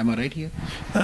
Am I right here?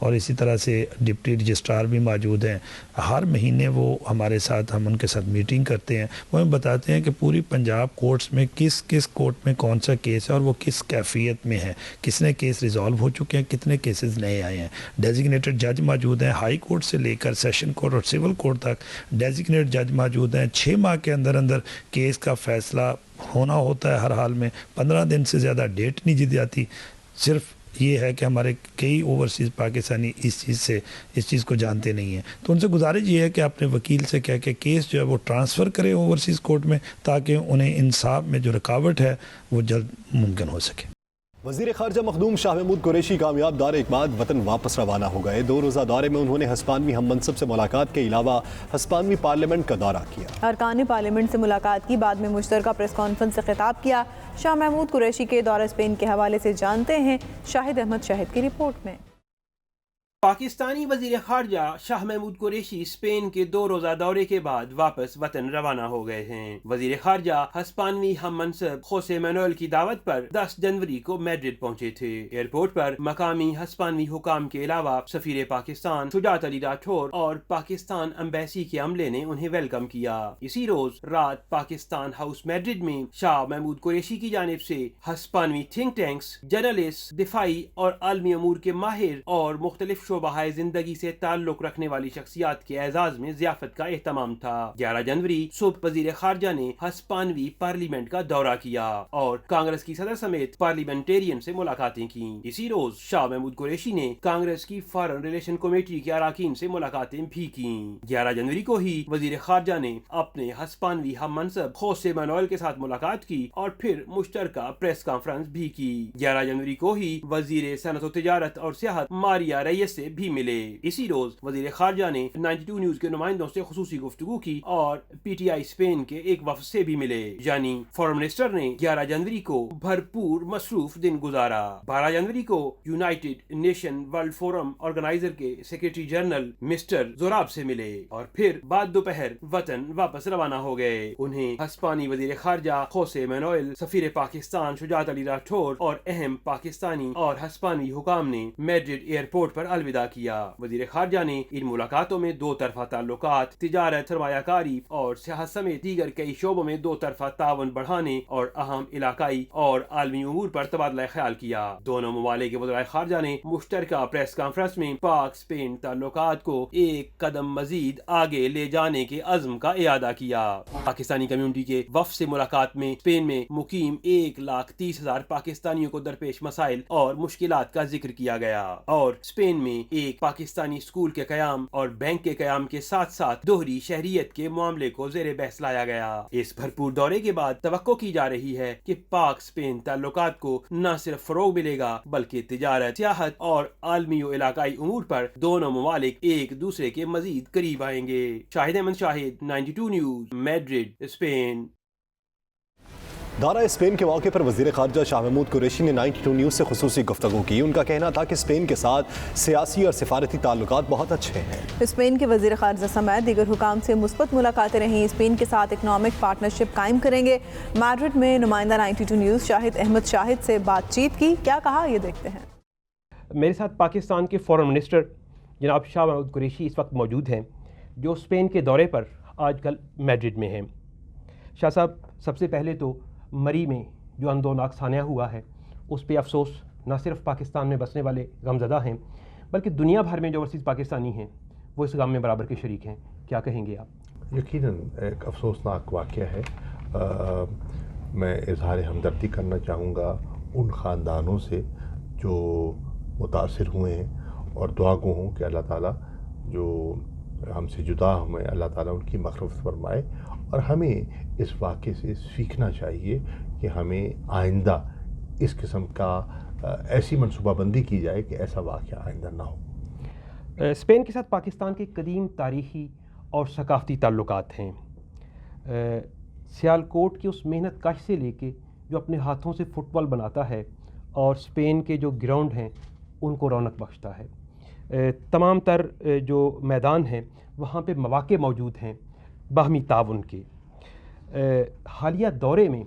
اور اسی طرح سے ڈپٹی رجسٹرار بھی موجود ہیں. ہر مہینے وہ ہمارے ساتھ, ہم ان کے ساتھ میٹنگ کرتے ہیں, وہ ہمیں بتاتے ہیں کہ پوری پنجاب کورٹس میں کس کس کورٹ میں کون سا کیس ہے اور وہ کس کیفیت میں ہے, کس نے کیس ریزالو ہو چکے ہیں, کتنے کیسز نئے آئے ہیں. ڈیزگنیٹڈ جج موجود ہیں, ہائی کورٹ سے لے کر سیشن کورٹ اور سول کورٹ تک ڈیزگنیٹڈ جج موجود ہیں. 6 ماہ کے اندر اندر کیس کا فیصلہ ہونا ہوتا ہے ہر حال میں. 15 دن سے زیادہ ڈیٹ نہیں دی جاتی. صرف یہ ہے کہ ہمارے کئی اوورسیز پاکستانی اس چیز کو جانتے نہیں ہیں. تو ان سے گزارش یہ ہے کہ اپنے وکیل سے کہہ کے کیس جو ہے وہ ٹرانسفر کرے اوورسیز کورٹ میں, تاکہ انہیں انصاف میں جو رکاوٹ ہے وہ جلد ممکن ہو سکے. وزیر خارجہ مخدوم شاہ محمود قریشی کامیاب دورے کے بعد وطن واپس روانہ ہو گئے. 2 روزہ دورے میں انہوں نے ہسپانوی ہم منصب سے ملاقات کے علاوہ ہسپانوی پارلیمنٹ کا دورہ کیا. ارکان پارلیمنٹ سے ملاقات کی, بعد میں مشترکہ پریس کانفرنس سے خطاب کیا. شاہ محمود قریشی کے دورہ اسپین کے حوالے سے جانتے ہیں شاہد احمد شاہد کی رپورٹ میں. پاکستانی وزیر خارجہ شاہ محمود قریشی اسپین کے 2 روزہ دورے کے بعد واپس وطن روانہ ہو گئے ہیں. وزیر خارجہ ہسپانوی ہم منصب خوسے مینوئل کی دعوت پر 10 جنوری کو میڈرڈ پہنچے تھے. ایئرپورٹ پر مقامی ہسپانوی حکام کے علاوہ سفیر پاکستان شجاعت علی راٹھور اور پاکستان ایمبیسی کے عملے نے انہیں ویلکم کیا. اسی روز رات پاکستان ہاؤس میڈرڈ میں شاہ محمود قریشی کی جانب سے ہسپانوی تھنک ٹینکس, جرنلسٹ, دفاعی اور عالمی امور کے ماہر اور مختلف شعبہ زندگی سے تعلق رکھنے والی شخصیات کے اعزاز میں ضیافت کا اہتمام تھا. 11 جنوری صبح وزیر خارجہ نے ہسپانوی پارلیمنٹ کا دورہ کیا اور کانگریس کی صدر سمیت پارلیمنٹیرین سے ملاقاتیں کی. اسی روز شاہ محمود قریشی نے کانگریس کی فارن ریلیشن کمیٹی کے اراکین سے ملاقاتیں بھی کی. 11 جنوری کو ہی وزیر خارجہ نے اپنے ہسپانوی ہم منصب خوسے مینوئل کے ساتھ ملاقات کی اور پھر مشترکہ پریس کانفرنس بھی کی. 11 جنوری کو ہی وزیر صنعت و تجارت اور سیاحت ماریا ریس سے بھی ملے. اسی روز وزیر خارجہ نے 92 نیوز کے نمائندوں سے خصوصی گفتگو کی اور پی ٹی آئی اسپین کے ایک وفد سے بھی ملے. یعنی فارن منسٹر نے 11 جنوری کو بھرپور مصروف دن گزارا. 12 جنوری کو United Nation World Forum organizer کے سیکریٹری جنرل مسٹر زوراب سے ملے اور پھر بعد دوپہر وطن واپس روانہ ہو گئے. انہیں ہسپانی وزیر خارجہ خوسے مینوئل, سفیر پاکستان شجاعت علی راٹھور اور اہم پاکستانی اور ہسپانوی حکام نے میڈرڈ ایئرپورٹ پر الوداع کیا. وزیر خارجہ نے ان ملاقاتوں میں 2 طرفہ تعلقات, تجارت, سرمایہ کاری اور سیاحت سمیت دیگر کئی شعبوں میں 2 طرفہ تعاون بڑھانے اور اہم علاقائی اور عالمی امور پر تبادلہ خیال کیا. دونوں ممالک کے وزرائے خارجہ نے مشترکہ پریس کانفرنس میں پاک اسپین تعلقات کو ایک قدم مزید آگے لے جانے کے عزم کا اعادہ کیا. پاکستانی کمیونٹی کے وفد سے ملاقات میں اسپین میں مقیم 1,30,000 پاکستانیوں کو درپیش مسائل اور مشکلات کا ذکر کیا گیا اور اسپین میں ایک پاکستانی اسکول کے قیام اور بینک کے قیام کے ساتھ ساتھ دوہری شہریت کے معاملے کو زیر بحث لایا گیا. اس بھرپور دورے کے بعد توقع کی جا رہی ہے کہ پاک اسپین تعلقات کو نہ صرف فروغ ملے گا بلکہ تجارت, سیاحت اور عالمی و علاقائی امور پر دونوں ممالک ایک دوسرے کے مزید قریب آئیں گے. شاہد احمد شاہد, 92 نیوز, میڈرڈ, اسپین. دورہ اسپین کے موقع پر وزیر خارجہ شاہ محمود قریشی نے 92 نیوز سے خصوصی گفتگو کی. ان کا کہنا تھا کہ اسپین کے ساتھ سیاسی اور سفارتی تعلقات بہت اچھے ہیں. اسپین کے وزیر خارجہ سمیت دیگر حکام سے مثبت ملاقاتیں رہیں. اسپین کے ساتھ اکنامک پارٹنرشپ قائم کریں گے. میڈرڈ میں نمائندہ 92 نیوز شاہد احمد شاہد سے بات چیت کی. کیا کہا, یہ دیکھتے ہیں. میرے ساتھ پاکستان کے فارن منسٹر جناب شاہ محمود قریشی اس وقت موجود ہیں, جو اسپین کے دورے پر آج کل میڈرڈ میں ہیں. شاہ صاحب, سب سے پہلے تو مری میں جو اندوناک سانحہ ہوا ہے اس پہ افسوس نہ صرف پاکستان میں بسنے والے غمزدہ ہیں بلکہ دنیا بھر میں جو اوورسیز پاکستانی ہیں وہ اس غم میں برابر کے شریک ہیں. کیا کہیں گے آپ؟ یقیناً ایک افسوسناک واقعہ ہے. میں اظہار ہمدردی کرنا چاہوں گا ان خاندانوں سے جو متاثر ہوئے ہیں اور دعا گو ہوں کہ اللہ تعالیٰ جو ہم سے جدا ہوئے اللہ تعالیٰ ان کی مغفرت فرمائے. اور ہمیں اس واقعے سے سیکھنا چاہیے کہ ہمیں آئندہ اس قسم کا ایسی منصوبہ بندی کی جائے کہ ایسا واقعہ آئندہ نہ ہو. اسپین کے ساتھ پاکستان کے قدیم تاریخی اور ثقافتی تعلقات ہیں. سیالکوٹ کے اس محنت کش سے لے کے جو اپنے ہاتھوں سے فٹ بال بناتا ہے اور اسپین کے جو گراؤنڈ ہیں ان کو رونق بخشتا ہے. تمام تر جو میدان ہیں وہاں پہ مواقع موجود ہیں باہمی تعاون کے. حالیہ دورے میں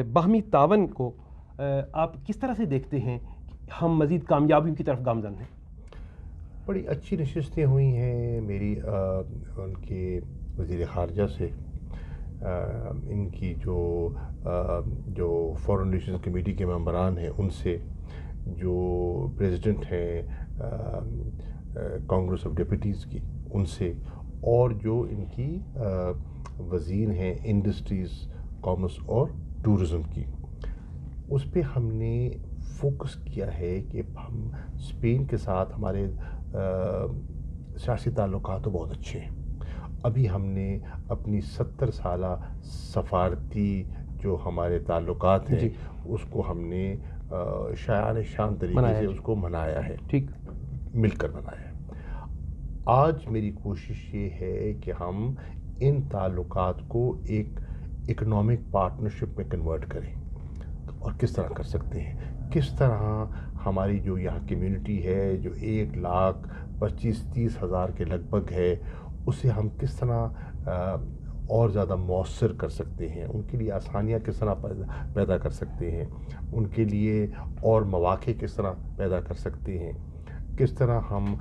باہمی تعاون کو آپ کس طرح سے دیکھتے ہیں؟ ہم مزید کامیابیوں کی طرف گامزن ہیں. بڑی اچھی نشستیں ہوئی ہیں میری ان کے وزیر خارجہ سے، ان کی جو فارن ریلیشنز کمیٹی کے ممبران ہیں ان سے، جو پریزیڈنٹ ہیں کانگریس آف ڈیپٹیز کی ان سے، اور جو ان کی وزیر ہیں انڈسٹریز، کامرس اور ٹورزم کی، اس پہ ہم نے فوکس کیا ہے کہ ہم اسپین کے ساتھ ہمارے سیاسی تعلقات تو بہت اچھے ہیں. ابھی ہم نے اپنی 70 سالہ سفارتی جو ہمارے تعلقات ہیں اس کو ہم نے شایان شان طریقے سے اس کو منایا ہے، ٹھیک مل کر منایا ہے. آج میری کوشش یہ ہے کہ ہم ان تعلقات کو ایک اکنامک پارٹنرشپ میں کنورٹ کریں. اور کس طرح کر سکتے ہیں؟ کس طرح ہماری جو یہاں کمیونٹی ہے جو 1,25,30 ہزار کے لگ بھگ ہے، اسے ہم کس طرح اور زیادہ مؤثر کر سکتے ہیں، ان کے لیے آسانیاں کس طرح پیدا کر سکتے ہیں، ان کے لیے اور مواقع کس طرح پیدا کر سکتے ہیں، کس طرح ہم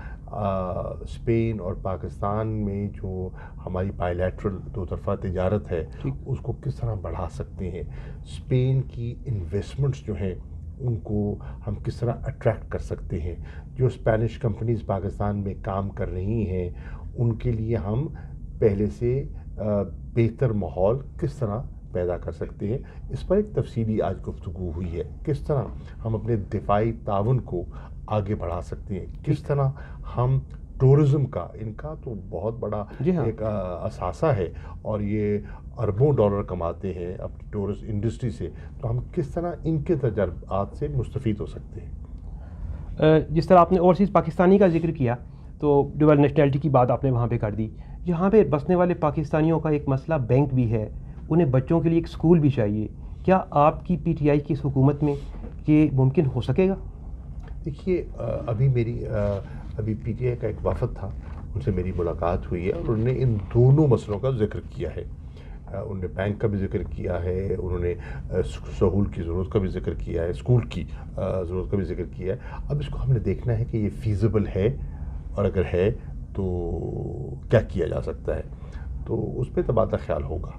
اسپین اور پاکستان میں جو ہماری بائیلیٹرل دو طرفہ تجارت ہے اس کو کس طرح بڑھا سکتے ہیں، اسپین کی انویسٹمنٹس جو ہیں ان کو ہم کس طرح اٹریکٹ کر سکتے ہیں، جو اسپینش کمپنیز پاکستان میں کام کر رہی ہیں ان کے لیے ہم پہلے سے بہتر ماحول کس طرح پیدا کر سکتے ہیں. اس پر ایک تفصیلی آج گفتگو ہوئی ہے. کس طرح ہم اپنے دفاعی تعاون کو آگے بڑھا سکتے ہیں، کس طرح ہم ٹورزم کا، ان کا تو بہت بڑا ایک اثاثہ ہے اور یہ اربوں ڈالر کماتے ہیں اپنی ٹورسٹ انڈسٹری سے، تو ہم کس طرح ان کے تجربات سے مستفید ہو سکتے ہیں. جس طرح آپ نے اوورسیز پاکستانی کا ذکر کیا تو ڈویل نیشنلٹی کی بات آپ نے وہاں پہ کر دی. یہاں پہ بسنے والے پاکستانیوں کا ایک مسئلہ بینک بھی ہے، انہیں بچوں کے لیے ایک اسکول بھی چاہیے. کیا آپ کی پی ٹی آئی کی اس حکومت میں یہ ممکن ہو سکے گا؟ دیکھیے ابھی پی ٹی آئی کا ایک وفد تھا، ان سے میری ملاقات ہوئی ہے اور انہوں نے ان دونوں مسئلوں کا ذکر کیا ہے. انہوں نے بینک کا بھی ذکر کیا ہے، انہوں نے سہول کی ضرورت کا بھی ذکر کیا ہے، اسکول کی ضرورت کا بھی ذکر کیا ہے. اب اس کو ہم نے دیکھنا ہے کہ یہ فیزیبل ہے، اور اگر ہے تو کیا کیا جا سکتا ہے، تو اس پہ تبادلہ خیال ہوگا.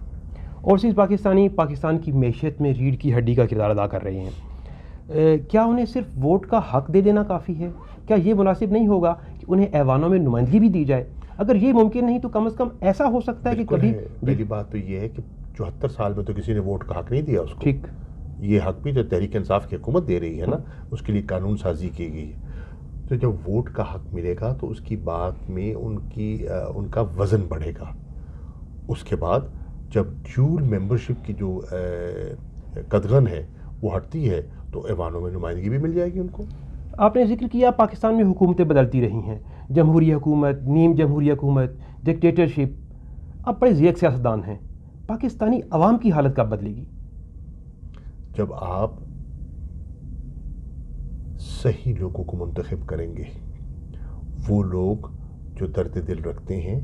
اوورسیز پاکستانی پاکستان کی معیشت میں ریڑھ کی ہڈی کا کردار ادا کر رہے ہیں. کیا انہیں صرف ووٹ کا حق دے دینا کافی ہے؟ کیا یہ مناسب نہیں ہوگا کہ انہیں ایوانوں میں نمائندگی بھی دی جائے؟ اگر یہ ممکن نہیں تو کم از کم ایسا ہو سکتا ہے کہ کبھی پہلی بات تو یہ ہے کہ 74 سال میں تو کسی نے ووٹ کا حق نہیں دیا اس کو. ٹھیک، یہ حق بھی جو تحریک انصاف کی حکومت دے رہی ہے نا، اس کے لیے قانون سازی کی گئی ہے. تو جب ووٹ کا حق ملے گا تو اس کی بات میں ان کا وزن بڑھے گا. اس کے بعد جب ڈیول ممبرشپ کی جو قدغن ہے وہ ہٹتی ہے تو ایوانوں میں نمائندگی بھی مل جائے گی ان کو. آپ نے ذکر کیا پاکستان میں حکومتیں بدلتی رہی ہیں، جمہوری حکومت، نیم جمہوری حکومت، ڈکٹیٹرشپ. اب بڑے ذیک سیاستدان ہیں، پاکستانی عوام کی حالت کب بدلے گی؟ جب آپ صحیح لوگوں کو منتخب کریں گے، وہ لوگ جو درد دل رکھتے ہیں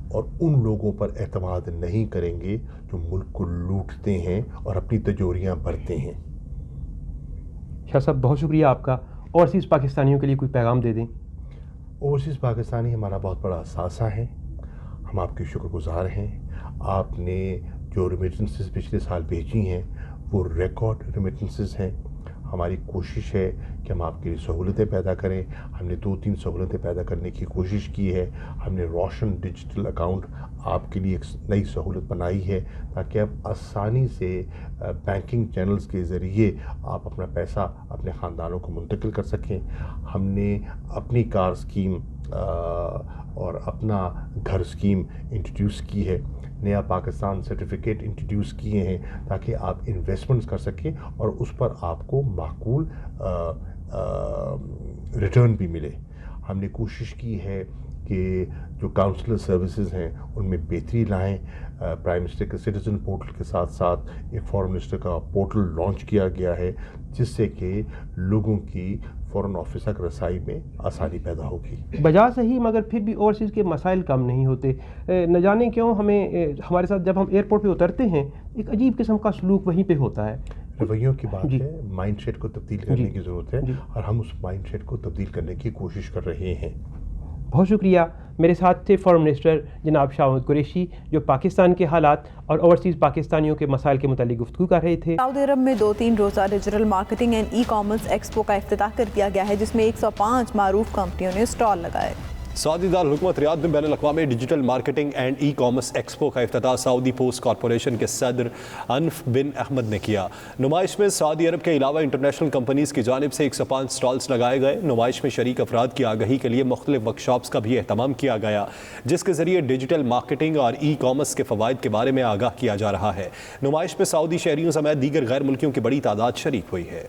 اور ان لوگوں پر اعتماد نہیں کریں گے جو ملک کو لوٹتے ہیں اور اپنی تجوریاں بھرتے ہیں. شاہ صاحب بہت شکریہ آپ کا. اوورسیز پاکستانیوں کے لیے کوئی پیغام دے دیں. اوورسیز پاکستانی ہمارا بہت بڑا اثاثہ ہے، ہم آپ کے شکر گزار ہیں. آپ نے جو ریمیٹنسز پچھلے سال بھیجی ہیں وہ ریکارڈ ریمیٹنسز ہیں. ہماری کوشش ہے کہ ہم آپ کے لیے سہولتیں پیدا کریں. ہم نے 2-3 سہولتیں پیدا کرنے کی کوشش کی ہے. ہم نے روشن ڈیجیٹل اکاؤنٹ آپ کے لیے ایک نئی سہولت بنائی ہے تاکہ آپ آسانی سے بینکنگ چینلز کے ذریعے آپ اپنا پیسہ اپنے خاندانوں کو منتقل کر سکیں. ہم نے اپنی کار اسکیم اور اپنا گھر اسکیم انٹروڈیوس کی ہے. نیا پاکستان سرٹیفکیٹ انٹروڈیوس کیے ہیں تاکہ آپ انویسٹمنٹس کر سکیں اور اس پر آپ کو معقول ریٹرن بھی ملے. ہم نے کوشش کی ہے کہ جو کاؤنسلر سروسز ہیں ان میں بہتری لائیں. پرائم منسٹر کے سٹیزن پورٹل کے ساتھ ساتھ ایک فارن منسٹر کا پورٹل لانچ کیا گیا ہے جس سے کہ لوگوں کی فورن آفس تک رسائی میں آسانی پیدا ہوگی. بجا صحیح مگر پھر بھی اوورسیز کے مسائل کم نہیں ہوتے. نہ جانے کیوں ہمارے ساتھ جب ہم ایئرپورٹ پہ اترتے ہیں ایک عجیب قسم کا سلوک وہیں پہ ہوتا ہے. رویوں کی بات ہے، مائنڈ سیٹ کو تبدیل کرنے کی ضرورت ہے اور ہم اس مائنڈ سیٹ کو تبدیل کرنے کی کوشش کر رہے ہیں. بہت شکریہ. میرے ساتھ تھے فارن منسٹر جناب شاہ محمود قریشی جو پاکستان کے حالات اور اوورسیز پاکستانیوں کے مسائل کے متعلق گفتگو کر رہے تھے. سعودی عرب میں 2-3 روزہ digital marketing and e commerce expo کا افتتاح کر دیا گیا ہے جس میں 105 معروف کمپنیوں نے اسٹال لگائے. سعودی دارالحکومت ریاض میں بین الاقوامی digital marketing and e commerce expo کا افتتاح سعودی پوسٹ کارپوریشن کے صدر انف بن احمد نے کیا. نمائش میں سعودی عرب کے علاوہ انٹرنیشنل کمپنیز کی جانب سے 105 اسٹالز لگائے گئے. نمائش میں شریک افراد کی آگہی کے لیے مختلف ورکشاپس کا بھی اہتمام کیا گیا جس کے ذریعے ڈیجیٹل مارکیٹنگ اور ای کامرس کے فوائد کے بارے میں آگاہ کیا جا رہا ہے. نمائش میں سعودی شہریوں سمیت دیگر غیر ملکیوں کی بڑی تعداد شریک ہوئی ہے.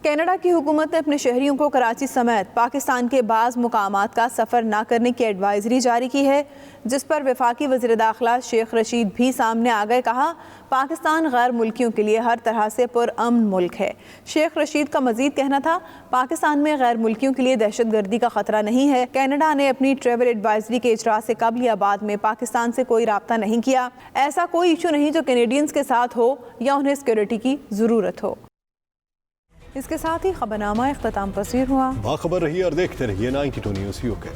کینیڈا کی حکومت نے اپنے شہریوں کو کراچی سمیت پاکستان کے بعض مقامات کا سفر نہ کرنے کی ایڈوائزری جاری کی ہے جس پر وفاقی وزیر داخلہ شیخ رشید بھی سامنے آ گئے. کہا پاکستان غیر ملکیوں کے لیے ہر طرح سے پرامن ملک ہے. شیخ رشید کا مزید کہنا تھا پاکستان میں غیر ملکیوں کے لیے دہشت گردی کا خطرہ نہیں ہے. کینیڈا نے اپنی ٹریول ایڈوائزری کے اجرا سے قبل یا بعد میں پاکستان سے کوئی رابطہ نہیں کیا. ایسا کوئی ایشو نہیں جو کینیڈینز کے ساتھ ہو یا انہیں سیکیورٹی کی ضرورت ہو. اس کے ساتھ ہی خبرنامہ اختتام پذیر ہوا. باخبر رہیے اور دیکھتے رہیے 92 نیوز UK.